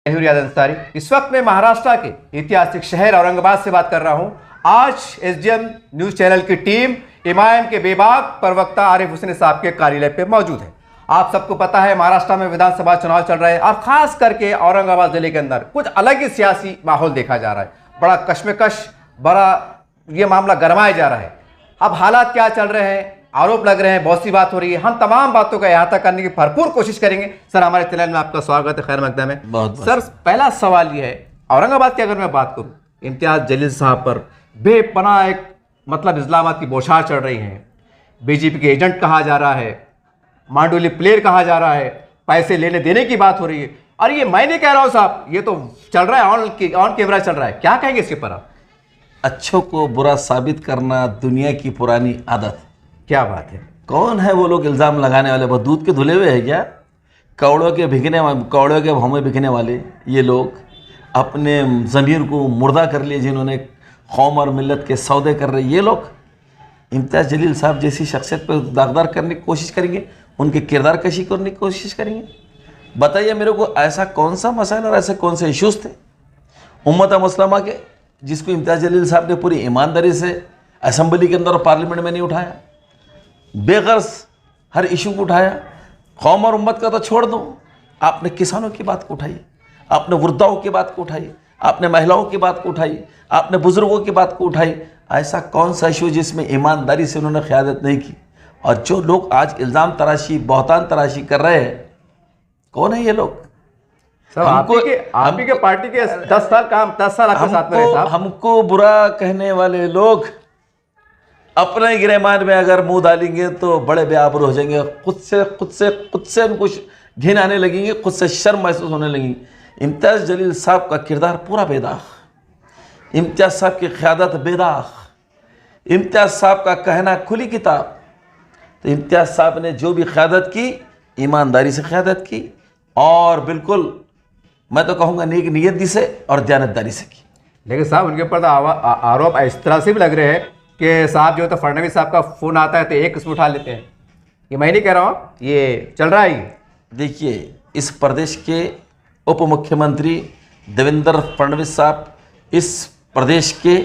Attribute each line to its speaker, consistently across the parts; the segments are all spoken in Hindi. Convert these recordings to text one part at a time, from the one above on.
Speaker 1: रियाज अंसारी। इस वक्त मैं महाराष्ट्र के ऐतिहासिक शहर औरंगाबाद से बात कर रहा हूं। आज एसडीएम न्यूज चैनल की टीम एमआईएम के बेबाक प्रवक्ता आरिफ हुसैन साहब के कार्यालय पे मौजूद है। आप सबको पता है महाराष्ट्र में विधानसभा चुनाव चल रहे हैं और खास करके औरंगाबाद जिले के अंदर कुछ अलग ही सियासी माहौल देखा जा रहा है। बड़ा कश्मकश, बड़ा ये मामला गरमाया जा रहा है। अब हालात क्या चल रहे हैं, आरोप लग रहे हैं, बहुत सी बात हो रही है। हम तमाम बातों का अहाता करने की भरपूर कोशिश करेंगे। सर, हमारे चैनल में आपका स्वागत है, खैर मकदम है।
Speaker 2: बहुत
Speaker 1: सर, पहला सवाल ये है, औरंगाबाद की अगर मैं बात करूं, इम्तियाज जलील साहब पर बेपनाह एक इस्लामाबाद की बौछार चढ़ रही है। बीजेपी के एजेंट कहा जा रहा है, मांडोली प्लेयर कहा जा रहा है, पैसे लेने देने की बात हो रही है। और ये मैं नहीं कह रहा हूं साहब, ये तो चल रहा है, ऑन कैमरा चल रहा है। क्या कहेंगे इसके पर आप?
Speaker 2: अच्छों को बुरा साबित करना दुनिया की पुरानी आदत।
Speaker 1: क्या बात है।
Speaker 2: कौन है वो लोग इल्ज़ाम लगाने वाले? बहुत दूध के धुले हुए हैं क्या? कौड़ों के भाव में बिकने वाले ये लोग, अपने ज़मीर को मुर्दा कर लिए जिन्होंने, कौम और मिल्लत के सौदे कर रहे ये लोग इम्तियाज़ जलील साहब जैसी शख्सियत पर दागदार करने की कोशिश करेंगे, उनके किरदार कशी करने की कोशिश करेंगे। बताइए मेरे को, ऐसा कौन सा मसाइल और ऐसे कौन से इश्यूज़ थे उम्मत मुस्लिमा के जिसको इम्तियाज़ जलील साहब ने पूरी ईमानदारी से असेंबली के अंदर और पार्लियामेंट में नहीं उठाया? बेगर्ज हर इशू को उठाया। कौम और उम्मत का तो छोड़ दो, आपने किसानों की बात को उठाई, आपने वृद्धाओं की बात को उठाई, आपने महिलाओं की बात को उठाई, आपने बुजुर्गों की बात को उठाई। ऐसा कौन सा इशू जिसमें ईमानदारी से उन्होंने क़यादत नहीं की? और जो लोग आज इल्ज़ाम तराशी, बहतान तराशी कर रहे हैं, कौन है ये लोग?
Speaker 1: सब आपकी के पार्टी के 10 साल काम, 10 साल आपके साथ में रहे साहब।
Speaker 2: हमको बुरा कहने वाले लोग अपने गिरेमान में अगर मुंह डालेंगे तो बड़े बेआबरू हो जाएंगे। खुद से उनको घिन आने लगेंगे, खुद से शर्म महसूस होने लगेंगी। इम्तियाज़ जलील साहब का किरदार पूरा बेदाग, इम्तियाज़ साहब की क़यादत बेदाग, इम्तियाज़ साहब का कहना खुली किताब। तो इम्तियाज़ साहब ने जो भी क़यादत की, ईमानदारी से क़यादत की और बिल्कुल मैं तो कहूँगा नेक नियती से और दयानतदारी से की।
Speaker 1: लेकिन साहब उनके ऊपर आरोप इस तरह से भी लग रहे हैं कि साहब जो है तो फडणवीस साहब का फ़ोन आता है तो एक किस्म उठा लेते हैं। ये मैं नहीं कह रहा हूँ, ये चल रहा है।
Speaker 2: देखिए, इस प्रदेश के उप मुख्यमंत्री देवेंद्र फडणवीस साहब, इस प्रदेश के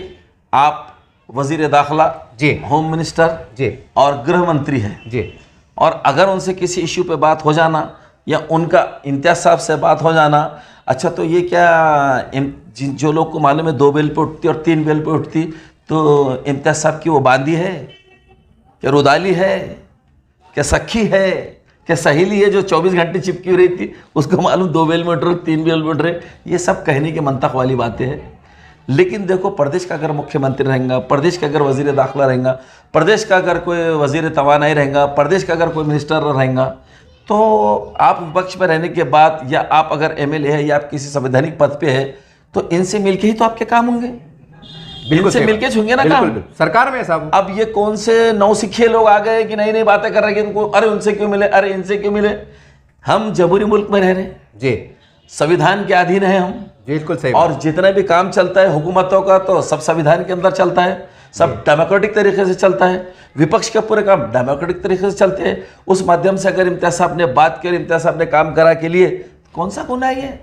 Speaker 2: आप वज़ीर दाखिला
Speaker 1: जी,
Speaker 2: होम मिनिस्टर
Speaker 1: जी
Speaker 2: और गृह मंत्री हैं
Speaker 1: जी।
Speaker 2: और अगर उनसे किसी इशू पे बात हो जाना या उनका इम्तियाज़ साहब से बात हो जाना, अच्छा तो ये क्या जो लोग को मालूम है 2 बेल पे उठती और 3 बेल पे उठती, तो इम्तियाज़ साहब की वो बांदी है क्या, रुदाली है क्या, सखी है क्या, सहेली है जो 24 घंटे चिपकी हुई रहती, उसको मालूम 2 बेल में उठ रहे, 3 बेल में उठ रहे? ये सब कहने के मंतक वाली बातें हैं। लेकिन देखो, प्रदेश का अगर मुख्यमंत्री रहेगा, प्रदेश का अगर वज़ीर दाखिला रहेगा, प्रदेश का अगर कोई वज़ीर तवानाई रहेगा, प्रदेश का अगर कोई मिनिस्टर रहेगा, तो आप विपक्ष में रहने के बाद या आप अगर एमएलए है या आप किसी संवैधानिक पद पे है, तो इनसे मिलके ही तो आपके काम होंगे, बिल्कुल से मिलके छूंगे ना काम।
Speaker 1: सरकार में साहब
Speaker 2: अब ये कौन से नौसिखे लोग आ गए कि नई नई बातें कर रहे हैं कि उनको अरे उनसे क्यों मिले, अरे इनसे क्यों मिले? हम जमहूरी मुल्क में रह रहे हैं
Speaker 1: जी,
Speaker 2: संविधान के अधीन है हम,
Speaker 1: बिल्कुल सही।
Speaker 2: और जितना भी काम चलता है हुकूमतों का तो सब संविधान के अंदर चलता है, सब डेमोक्रेटिक तरीके से चलता है। विपक्ष के पूरे काम डेमोक्रेटिक तरीके से चलते हैं। उस माध्यम से अगर इम्तियाज़ साहब ने बात की, इम्तियाज़ साहब ने काम करा के लिए, कौन सा गुनाह है?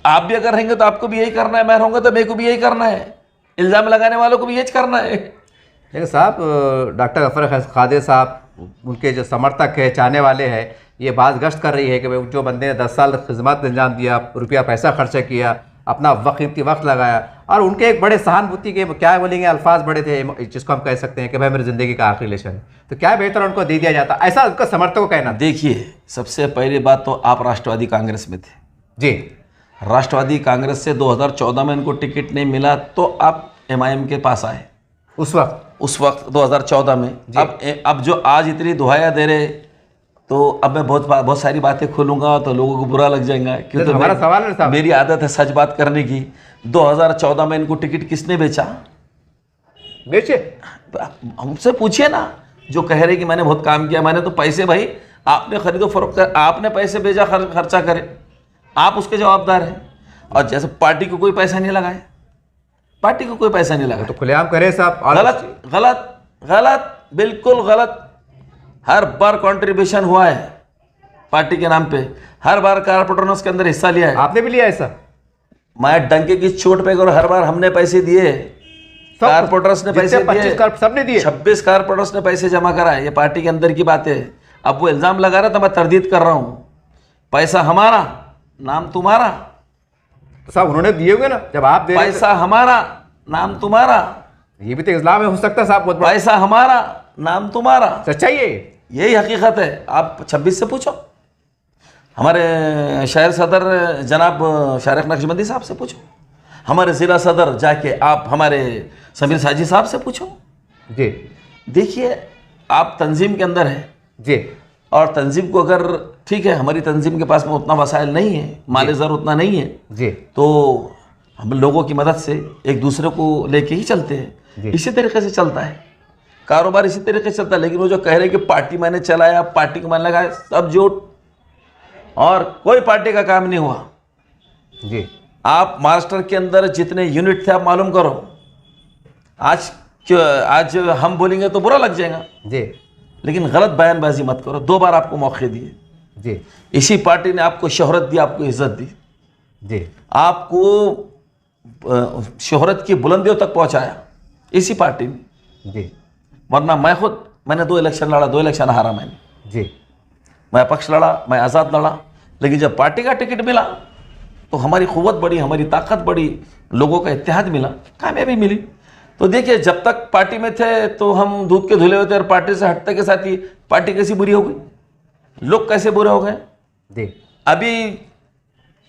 Speaker 2: आप भी अगर रहेंगे तो आपको भी यही करना है, मैं रहूँगा तो मेरे को भी यही करना है, इल्ज़ाम लगाने वालों को भी यही करना है।
Speaker 1: लेकिन साहब डॉक्टर गफर खादे साहब, उनके जो समर्थक है, चाहने वाले हैं, ये बात गश्त कर रही है कि भाई जो बंदे ने 10 साल खिदमत अंजाम दिया, रुपया पैसा खर्चा किया, अपना वक्त लगाया, और उनके एक बड़े सहानुभूति के क्या बोलेंगे अल्फाज बड़े थे, जिसको हम कह सकते हैं कि भाई मेरी ज़िंदगी का आखिरी लेशन है, तो क्या बेहतर उनको दे दिया जाता? ऐसा उनका समर्थक को कहना।
Speaker 2: देखिए, सबसे पहली बात तो आप राष्ट्रवादी कांग्रेस में थे
Speaker 1: जी,
Speaker 2: राष्ट्रवादी कांग्रेस से 2014 में इनको टिकट नहीं मिला तो आप एमआईएम के पास आए
Speaker 1: उस वक्त
Speaker 2: 2014 में। अब जो आज इतनी दुहाइयाँ दे रहे, तो अब मैं बहुत सारी बातें खोलूंगा तो लोगों को बुरा लग जाएगा, क्योंकि
Speaker 1: हमारा सवाल है साहब,
Speaker 2: मेरी आदत है सच बात करने की। 2014 में इनको टिकट किसने बेचा?
Speaker 1: बेचे?
Speaker 2: हमसे पूछिए ना, जो कह रहे कि मैंने बहुत काम किया, मैंने तो पैसे, भाई आपने खरीदो फरोख्त कर, आपने पैसे भेजा, खर्चा करे, आप उसके जवाबदार हैं। और जैसे पार्टी को कोई पैसा नहीं लगाया, पार्टी को कोई पैसा नहीं लगाया
Speaker 1: तो खुलेआम करे साहब।
Speaker 2: गलत गलत गलत, बिल्कुल गलत। हर बार कंट्रीब्यूशन हुआ है पार्टी के नाम पे, हर बार कारपोरेटर्स के अंदर हिस्सा लिया है।
Speaker 1: आपने भी लिया ऐसा?
Speaker 2: मैं डंके की चोट पे और हर बार हमने पैसे दिए, कारपोरेटर्स ने पैसे दिए,
Speaker 1: 25 सबने दिए,
Speaker 2: 26 कारपोरेटर्स ने पैसे जमा कराए। ये पार्टी के अंदर की बात है। अब वो इल्जाम लगा रहा था, मैं तरदीद कर रहा हूं, पैसा हमारा नाम तुम्हारा।
Speaker 1: तो साहब उन्होंने दिए होंगे ना, जब आप दे रहे थे।
Speaker 2: पैसा हमारा नाम तुम्हारा,
Speaker 1: ये भी तो इस्लाम में हो सकता है साहब, बहुत बड़ा
Speaker 2: पैसा हमारा नाम तुम्हारा।
Speaker 1: सच्चाई है।
Speaker 2: यही हकीकत है। आप 26 से पूछो, हमारे शहर सदर जनाब शारिक नक्शबंदी साहब से पूछो, हमारे ज़िला सदर जाके आप हमारे समीर साजी साहब से पूछो।
Speaker 1: जी
Speaker 2: देखिए, आप तंजीम के अंदर हैं
Speaker 1: जी,
Speaker 2: और तंजीम को अगर ठीक है, हमारी तंजीम के पास में उतना वसाइल नहीं है, माल ज़र उतना नहीं है
Speaker 1: जी,
Speaker 2: तो हम लोगों की मदद से एक दूसरे को लेके ही चलते हैं। इसी तरीके से चलता है कारोबार, इसी तरीके से चलता है। लेकिन वो जो कह रहे हैं कि पार्टी मैंने चलाया, पार्टी को मैंने लगाया, सब झूठ, और कोई पार्टी का काम नहीं हुआ।
Speaker 1: जी
Speaker 2: आप महाराष्ट्र के अंदर जितने यूनिट थे आप मालूम करो। आज हम बोलेंगे तो बुरा लग जाएगा
Speaker 1: जी,
Speaker 2: लेकिन गलत बयानबाजी मत करो। 2 बार आपको मौके दिए
Speaker 1: जी,
Speaker 2: इसी पार्टी ने, आपको शोहरत दी, आपको इज्जत दी,
Speaker 1: जी,
Speaker 2: आपको शोहरत की बुलंदियों तक पहुंचाया इसी पार्टी ने।
Speaker 1: जी,
Speaker 2: वरना मैंने 2 इलेक्शन लड़ा, 2 इलेक्शन हारा मैंने।
Speaker 1: जी,
Speaker 2: मैं अपक्ष लड़ा, मैं आज़ाद लड़ा, लेकिन जब पार्टी का टिकट मिला तो हमारी क़ुव्वत बढ़ी, हमारी ताकत बढ़ी, लोगों का इत्तेहाद मिला, कामयाबी मिली। तो देखिए, जब तक पार्टी में थे तो हम दूध के धुले हुए थे, और पार्टी से हटने के साथ ही पार्टी कैसी बुरी हो गई, लोग कैसे बुरे हो गए।
Speaker 1: जी,
Speaker 2: अभी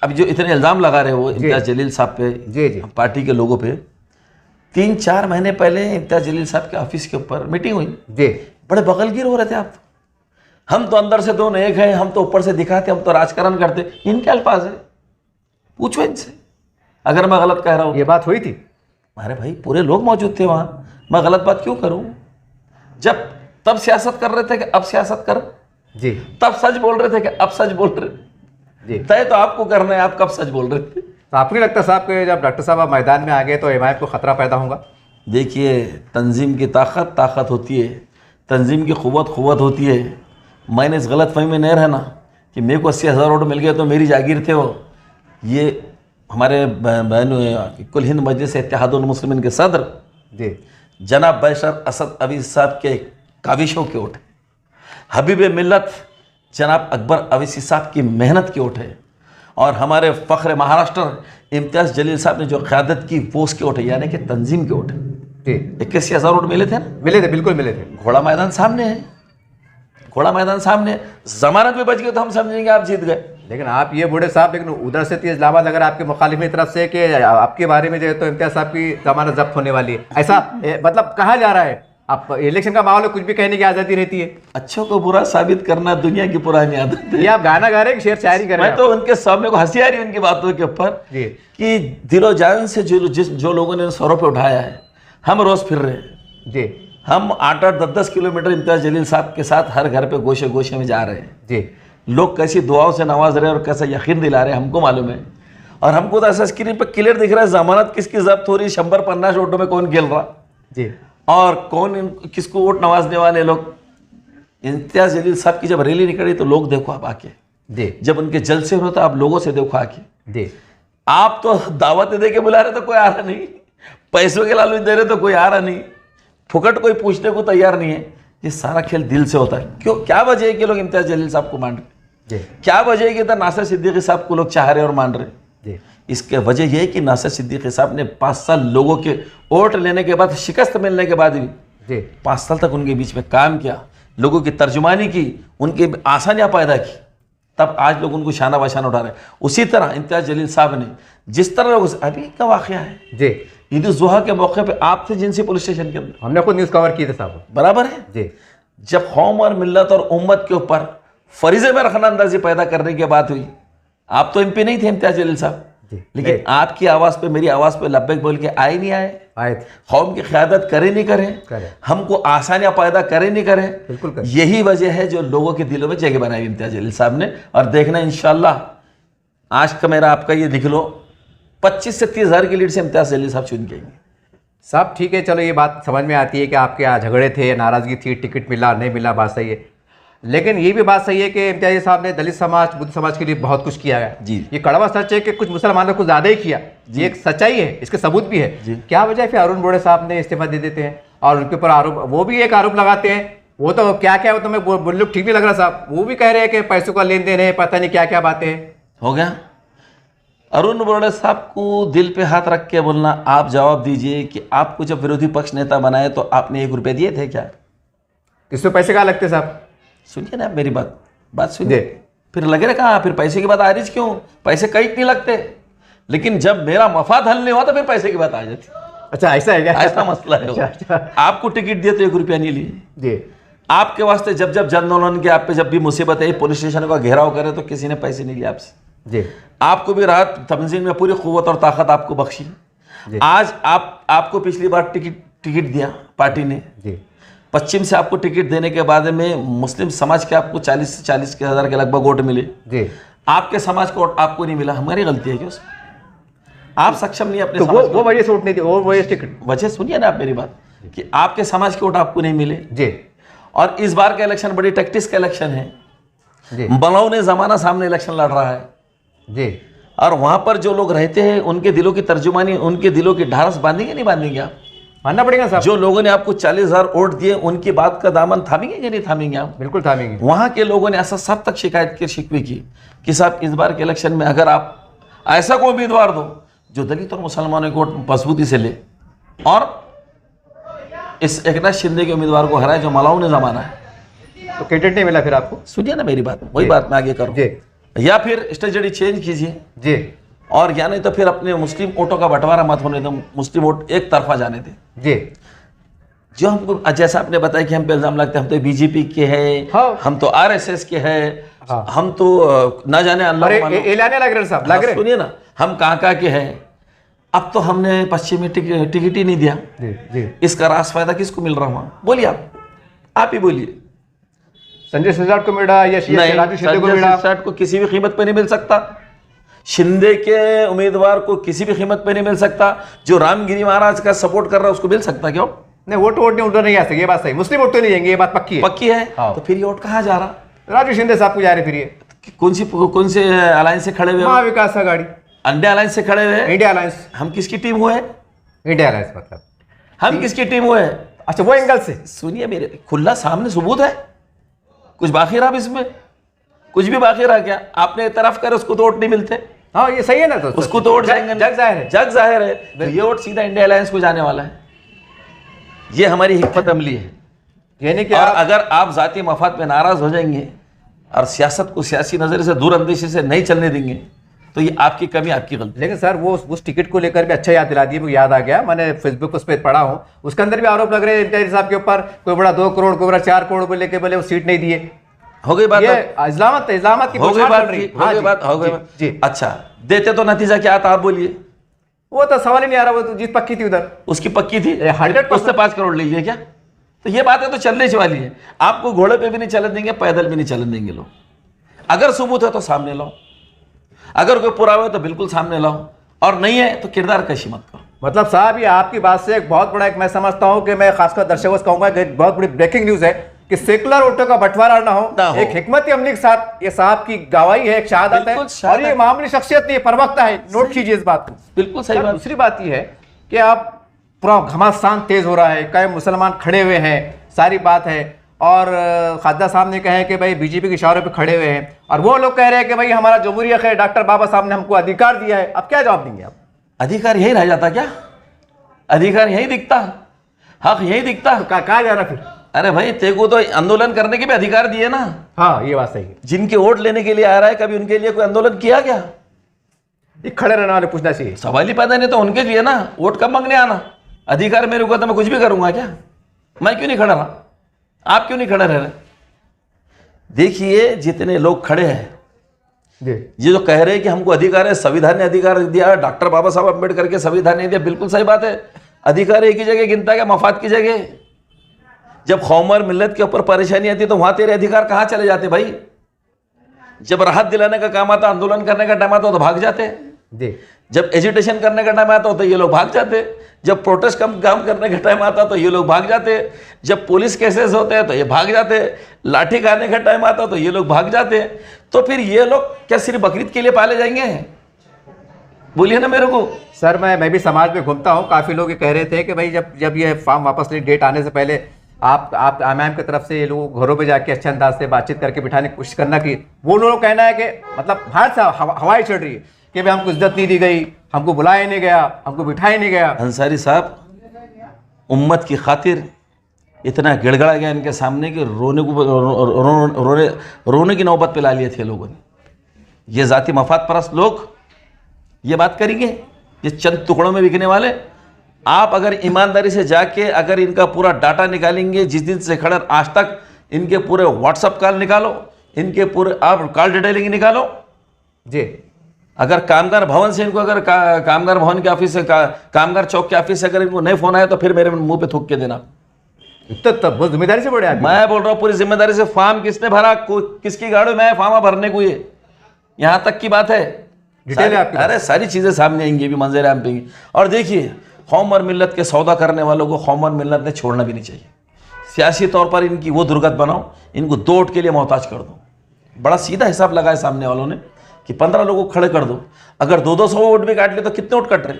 Speaker 2: जो इतने इल्ज़ाम लगा रहे हो इम्तियाज़ जलील साहब पे,
Speaker 1: जी, जी,
Speaker 2: पार्टी के लोगों पे, 3-4 महीने पहले इम्तियाज़ जलील साहब के ऑफिस के ऊपर मीटिंग हुई,
Speaker 1: जी,
Speaker 2: बड़े बगलगिर हो रहे थे आप। हम तो अंदर से दोनों एक हैं, हम तो ऊपर से दिखाते, हम तो राजकारण करते। इनके अल्फाज है, पूछो इनसे अगर मैं गलत कह रहा हूँ।
Speaker 1: ये बात हुई थी।
Speaker 2: अरे भाई, पूरे लोग मौजूद थे वहाँ, मैं गलत बात क्यों करूँ। जब तब सियासत कर रहे थे कि अब सियासत कर,
Speaker 1: जी,
Speaker 2: तब सच बोल रहे थे कि अब सच बोल रहे।
Speaker 1: जी,
Speaker 2: तय तो आपको करना है, आप कब सच बोल रहे थे।
Speaker 1: तो आपको नहीं लगता साहब कि जब डॉक्टर साहब आप मैदान में आ गए तो एमआईएम को खतरा पैदा होगा?
Speaker 2: देखिए, तंजीम की ताकत होती है, तंजीम की क़ुव्वत होती है। मैंने इस गलत फहमी में नहीं रहना कि मेरे को 80,000 वोट मिल गए तो मेरी जागीर थे वो। ये हमारे बहन कुल हिंद मजलिस इत्तेहादुल मुस्लिमीन के सदर
Speaker 1: जी,
Speaker 2: जनाब बैशर असद अवी साहब के काविशों के ओट है, हबीब मिल्लत जनाब अकबर अवीसी साहब की मेहनत की ओट है, और हमारे फ़ख्र महाराष्ट्र इम्तियाज़ जलील साहब ने जो क़यादत की वो उसके ओट है, यानी कि तंजीम के ओट है।
Speaker 1: जी,
Speaker 2: 81,000 वोट मिले थे ना?
Speaker 1: मिले थे, बिल्कुल मिले थे।
Speaker 2: घोड़ा मैदान सामने है, घोड़ा मैदान सामने, जमानत में बच गए तो हम समझेंगे आप जीत गए।
Speaker 1: लेकिन आप ये बूढ़े साहब, लेकिन उधर से तो इस्लामाबाद अगर आपके मुखालिफ की तरफ से कि आपके बारे में जो है तो इम्तियाज साहब की जमानत जब्त होने वाली है, ऐसा मतलब कहा जा रहा है। आप इलेक्शन का माहौल है, कुछ भी कहने की आज़ादी रहती है।
Speaker 2: अच्छों को बुरा साबित करना दुनिया की पुरानी आदत है।
Speaker 1: ये आप गाना गा रहे हैं कि शेर शायरी कर रहे
Speaker 2: मैं
Speaker 1: हैं?
Speaker 2: तो उनके सामने को हंसी आ रही है उनकी बातों के ऊपर
Speaker 1: जी,
Speaker 2: कि दिलो जान से जो लोगों ने सरों पे उठाया है, हम रोज़ फिर रहे हैं।
Speaker 1: जी,
Speaker 2: हम 8-8, 10-10 किलोमीटर इम्तियाज़ जलील साहब के साथ हर घर पे गोशे गोशे में जा रहे हैं।
Speaker 1: जी,
Speaker 2: लोग कैसी दुआओं से नवाज रहे हैं और कैसा यकीन दिला रहे हैं, हमको मालूम है। और हमको तो ऐसा स्क्रीन पर क्लियर दिख रहा है जमानत किसकी जब्त हो रही है, 100-50 वोटों में कौन खेल रहा,
Speaker 1: जी,
Speaker 2: और कौन किसको वोट नवाजने वाले लोग। इम्तियाज़ जलील साहब की जब रैली निकली तो लोग देखो आप आके,
Speaker 1: जी,
Speaker 2: जब उनके जलसे होता आप लोगों से देखो आके।
Speaker 1: जी,
Speaker 2: आप तो दावतें दे के बुला रहे तो कोई आ रहा नहीं, पैसों के लालच दे रहे तो कोई आ रहा नहीं, फुकट कोई पूछने को तैयार नहीं है। ये सारा खेल दिल से होता है। क्यों, क्या वजह है कि लोग इम्तियाज़ जलील साहब को मान रहे,
Speaker 1: जी,
Speaker 2: क्या वजह है कि इधर नासिर सिद्दीकी साहब को लोग चाह रहे और मान रहे।
Speaker 1: जी,
Speaker 2: इसके वजह यह है कि नासिर सिद्दीकी साहब ने 5 साल लोगों के वोट लेने के बाद, शिकस्त मिलने के बाद भी
Speaker 1: जी,
Speaker 2: 5 साल तक उनके बीच में काम किया, लोगों की तर्जुमानी की, उनकी आसानियाँ पैदा की, तब आज लोग उनको शाना बशाना उठा रहे हैं। उसी तरह इम्तियाज़ जलील साहब ने जिस तरह लोग, अभी का वाक़या है,
Speaker 1: जी,
Speaker 2: ईद उज़ुहा के मौके पे आप थे जिनसी पुलिस स्टेशन के अंदर,
Speaker 1: हमने खुद न्यूज़ कवर किए थे साहब।
Speaker 2: बराबर है।
Speaker 1: जी,
Speaker 2: जब कौम और मिल्लत और उम्मत के ऊपर फरीज़े में रखना अंदाजी पैदा करने की बात हुई, आप तो एमपी नहीं थे इम्तियाज़ जलील साहब,
Speaker 1: जी,
Speaker 2: लेकिन आपकी आवाज़ पे, मेरी आवाज़ पे लब्बैक बोल के आए नहीं आए,
Speaker 1: आए थे,
Speaker 2: कौम की क़यादत करे नहीं
Speaker 1: करें।
Speaker 2: करें, हमको आसानियाँ पैदा करे नहीं करें,
Speaker 1: बिल्कुल करें।
Speaker 2: यही वजह है जो लोगों के दिलों में जगह बनाई इम्तियाज़ जलील साहब ने। और देखना इंशाल्लाह, आज का मेरा आपका ये दिख लो, 25 से 30 हज़ार की लीड से इम्तियाज़ जलील साहब चुन के आएंगे।
Speaker 1: साहब ठीक है, चलो ये बात समझ में आती है कि आपके यहाँ झगड़े थे, नाराज़गी थी, टिकट मिला नहीं मिला, बात सही है। लेकिन ये भी बात सही है कि इम्तियाजी साहब ने दलित समाज, बुद्ध समाज के लिए बहुत कुछ किया है
Speaker 2: जी।
Speaker 1: ये कड़वा सच है कि कुछ मुसलमानों को ज्यादा ही किया, ये एक सच्चाई है, इसके सबूत भी है। क्या वजह है फिर अरुण बोड़े साहब ने इस्तीफा दे देते हैं और उनके ऊपर आरोप, वो भी एक आरोप लगाते हैं, वो तो क्या क्या, वो तो मैं बोल ठीक नहीं लग रहा साहब, वो भी कह रहे हैं कि पैसों का लेन देन है, पता नहीं क्या क्या बातें हैं।
Speaker 2: हो गया। अरुण बोड़े साहब को दिल पे हाथ रख के बोलना, आप जवाब दीजिए कि आपको जब विरोधी पक्ष नेता बनाए तो आपने 1 रुपये दिए थे क्या?
Speaker 1: किसको पैसे कहाँ लगते साहब? सुनिए
Speaker 2: ना मेरी बात सुनिए। फिर लगे कहाँ, फिर पैसे की बात आ रही क्यों? पैसे कहीं नहीं लगते, लेकिन जब मेरा मफाद हल नहीं हुआ तो फिर पैसे की बात आ जाती।
Speaker 1: अच्छा ऐसा है क्या?
Speaker 2: ऐसा मसला है। अच्छा। आपको टिकट दिए तो 1 रुपया नहीं लिए
Speaker 1: जी।
Speaker 2: आपके वास्ते जब जब जन आंदोलन के आप पे जब भी मुसीबत है, पुलिस स्टेशन का घेराव करे तो किसी ने पैसे नहीं लिए आपसे।
Speaker 1: जी।
Speaker 2: आपको भी राहत तंजीम में पूरी कुव्वत और ताकत आपको बख्शी। आज आपको पिछली बार टिकट दिया पार्टी ने जी। पश्चिम से आपको टिकट देने के बाद में मुस्लिम समाज के आपको 40 के हज़ार के लगभग वोट मिले जी। आपके समाज को वोट आपको नहीं मिला, हमारी गलती है क्या उसमें? आप सक्षम नहीं अपने
Speaker 1: तो वो वजह से वोट नहीं दी, वो टिकट
Speaker 2: वजह सुनिए ना आप मेरी बात कि आपके समाज के वोट आपको नहीं मिले
Speaker 1: जी।
Speaker 2: और इस बार का इलेक्शन बड़ी टैक्टिस का इलेक्शन है जी। बनौने जमाना सामने इलेक्शन लड़ रहा है जी। और वहां पर जो लोग रहते हैं उनके दिलों की तर्जुमानी, उनके दिलों की ढारस बांधेंगे नहीं बांधेंगे? आप
Speaker 1: मानना पड़ेगा साहब।
Speaker 2: जो लोगों ने आपको 40,000 वोट दिए उनकी बात का दामन थामेंगे कि नहीं थामेंगे? आप बिल्कुल थामेंगे। वहां के लोगों ने ऐसा सब तक शिकायत की, शिकवे की कि साहब इस बार के इलेक्शन में अगर आप ऐसा कोई उम्मीदवार दो जो दलित और मुसलमानों को वोट मजबूती से ले और इस एकनाथ शिंदे के उम्मीदवार को हराए जो मलाउने जमाना है,
Speaker 1: तो कैंडिडेट नहीं मिला फिर आपको?
Speaker 2: सुनिए ना मेरी बात, वही बात मैं आगे करूँ। या फिर स्ट्रेटजी चेंज कीजिए जी, और या नहीं तो फिर अपने मुस्लिम वोटों का बंटवारा मत होने दो, मुस्लिम वोट एक तरफा जाने दे जी। जो हमको जैसा आपने बताया कि हम पे इल्जाम लगता है हम तो बीजेपी के हैं, हाँ। हम तो आरएसएस के हैं, हाँ। हम तो ना जाने अल्लाह लग रहे साहब, लग रहे। सुनिए ना, हम कहाँ के हैं। अब तो हमने पश्चिम में टिकट ही नहीं दिया जी, जी। इसका रास फायदा किसको मिल रहा हुआ? बोलिए आप ही बोलिए। संजय सिरसाट को मिला या राजू शिंदे को मिला? सिरसाट को किसी भी कीमत पे नहीं मिल सकता, शिंदे के उम्मीदवार को किसी भी कीमत पे नहीं मिल सकता, जो रामगिरी महाराज का सपोर्ट कर रहा है उसको मिल सकता क्यों? नहीं, वोट नहीं उधर नहीं आ सकती, ये बात सही। मुस्लिम वोट तो नहीं देंगे, ये बात पक्की है। हाँ। तो फिर ये वोट कहाँ जा रहा? राजू शिंदे साहब को जा रहे। फिर ये कौन से अलायंस से खड़े हुए? महाविकास आघाड़ी, इंडिया अलायंस से खड़े हुए। India alliance. हम किसकी टीम हुए? India alliance. मतलब हम किसकी टीम हुए? अच्छा, वो एंगल से सुनिए मेरे, खुला सामने सबूत है, कुछ बाकी रहा इसमें? कुछ भी बाकी रहा क्या? आपने तरफ कर उसको तो वोट नहीं मिलते। हाँ, ये सही है ना, तो उसको तो वोट जाएंगे, जग जाहिर है। तो ये वोट सीधा इंडिया अलायंस को जाने वाला है। ये हमारी हिकमत अमली है। यानी कि और अगर आप जाती मफाद पे नाराज हो जाएंगे और सियासत को सियासी नजरिए से दूर अंदेशी से नहीं चलने देंगे तो ये आपकी कमी, आपकी गलती। लेकिन सर वो उस टिकट को लेकर भी अच्छा याद दिला दिए, वो याद आ गया, मैंने फेसबुक उस पर पढ़ा हूँ, उसके अंदर भी आरोप लग रहे हैं इम्तियाजी साहब के ऊपर, कोई बड़ा 2 करोड़, कोई बड़ा 4 करोड़ को लेकर बोले वो सीट नहीं दिए। हो गई बात, इस्लामत की हो गई बात जी। अच्छा, देते तो नतीजा क्या आता आप बोलिए? वो तो सवाल ही नहीं आ रहा, वो तो जीत पक्की थी उधर, उसकी पक्की थी 100%। उससे 5 करोड़ लीजिए क्या? तो ये बातें तो चलने वाली है। आपको घोड़े पे भी नहीं चलन देंगे, पैदल भी नहीं चलन देंगे लोग। अगर सबूत है तो सामने लाओ, अगर कोई पुरावा है तो बिल्कुल सामने लाओ, और नहीं है तो किरदार कशी मत करो। मतलब साहब, ये आपकी बात से एक बहुत बड़ा, एक मैं समझता हूं कि मैं खासकर दर्शकों से कहूंगा कि बहुत बड़ी ब्रेकिंग न्यूज है कि सेकुलर वोटों का बंटवारा ना हो। एक हिकमत अमली के साथ ये साहब की गवाही है, एक शहादत है, और ये मामूली शख्सियत नहीं, प्रवक्ता है। नोट कीजिए इस बात को। बिल्कुल सही बात। दूसरी बात ये है कि आप पूरा घमासान तेज हो रहा है, कई मुसलमान खड़े हुए हैं, सारी बात है, और खाद्दा साहब ने कहा कि भाई बीजेपी के इशारों पे खड़े हुए हैं, और वो लोग कह रहे हैं कि भाई हमारा जमहूरियत है, डॉक्टर बाबा साहब ने हमको अधिकार दिया है। अब क्या जवाब देंगे आप? अधिकार यही रह जाता क्या? अधिकार यही दिखता, हक यही दिखता, कहा जा रहा फिर? अरे भाई, तेको तो आंदोलन करने के भी अधिकार दिए ना। हाँ, ये बात सही है। जिनके वोट लेने के लिए आ रहा है, कभी उनके लिए कोई आंदोलन किया क्या? ये खड़े रहने वाले पूछना चाहिए, सवाल ही पैदा नहीं तो उनके लिए ना, वोट कब मांगने आना? अधिकार मेरे को तो मैं कुछ भी करूंगा क्या? मैं क्यों नहीं खड़ा रहा? आप क्यों नहीं खड़े रह रहे? देखिए, जितने लोग खड़े हैं, ये जो कह रहे हैं कि हमको अधिकार है, संविधान ने अधिकार दिया, डॉक्टर बाबा साहब अम्बेडकर के संविधान ने दिया, बिल्कुल सही बात है। अधिकार एक ही जगह गिनता है, मफाद की जगह। जब कौम और मिल्लत के ऊपर परेशानी आती तो वहां तेरे अधिकार कहां चले जाते भाई? जब राहत दिलाने का काम आता, आंदोलन करने का टाइम आता तो भाग जाते। जब एजिटेशन करने का टाइम आता तो ये लोग भाग जाते, जब प्रोटेस्ट काम करने का टाइम आता तो ये लोग भाग जाते, जब पुलिस केसेस होते हैं तो ये भाग जाते, लाठी खाने का टाइम आता तो ये लोग भाग जाते। तो फिर ये लोग क्या सिर्फ बकरीद के लिए पाले जाएंगे? बोलिए ना मेरे को।
Speaker 1: सर मैं भी समाज में घूमता हूँ, काफ़ी लोग ये कह रहे थे कि भाई जब ये फॉर्म वापस ले, डेट आने से पहले आप इमाम की तरफ से ये लोग घरों पे जाके अच्छे अंदाज से बातचीत करके बिठाने की कोशिश करना की। वो लोग कहना है कि मतलब बाहर से हवाई चढ़ रही है कि भाई हमको इज्जत नहीं दी गई, हमको बुलाया नहीं गया, हमको बिठाया नहीं गया।
Speaker 2: अंसारी साहब, उम्मत की खातिर इतना गिड़गड़ा गया इनके सामने कि रोने की नौबत पे ला लिए थे लोगों ने। ये जाति मफाद परस्त लोग ये बात करेंगे, ये चंद टुकड़ों में बिकने वाले। आप अगर ईमानदारी से जाके अगर इनका पूरा डाटा निकालेंगे, जिस दिन से खड़े आज तक इनके पूरे व्हाट्सअप कॉल निकालो, इनके पूरे आप कॉल डिटेलिंग निकालो
Speaker 1: जी।
Speaker 2: अगर कामगार भवन से इनको अगर कामगार भवन के ऑफिस से कामगार चौक के ऑफिस से अगर इनको नहीं फोन आया तो फिर मेरे मुंह पे थूक के देना।
Speaker 1: तब बहुत जिम्मेदारी से बड़े आदमी।
Speaker 2: मैं बोल रहा हूँ पूरी जिम्मेदारी से। फॉर्म किसने भरा, किसकी गाड़ी में फॉर्म भरने को, ये यहाँ तक की बात है।
Speaker 1: डिटेल है आपके?
Speaker 2: अरे सारी चीजें सामने आएंगी, भी मंजर आम पेंगी। और देखिए, कौम और मिल्लत के सौदा करने वालों को कौम और मिल्लत ने छोड़ना भी नहीं चाहिए। सियासी तौर पर इनकी वो दुर्गत बनाओ, इनको 2 वोट के लिए मोहताज कर दो। बड़ा सीधा हिसाब लगाया सामने वालों ने कि 15 लोगों को खड़े कर दो। अगर 200 वोट भी काट ले तो कितने वोट कट रहे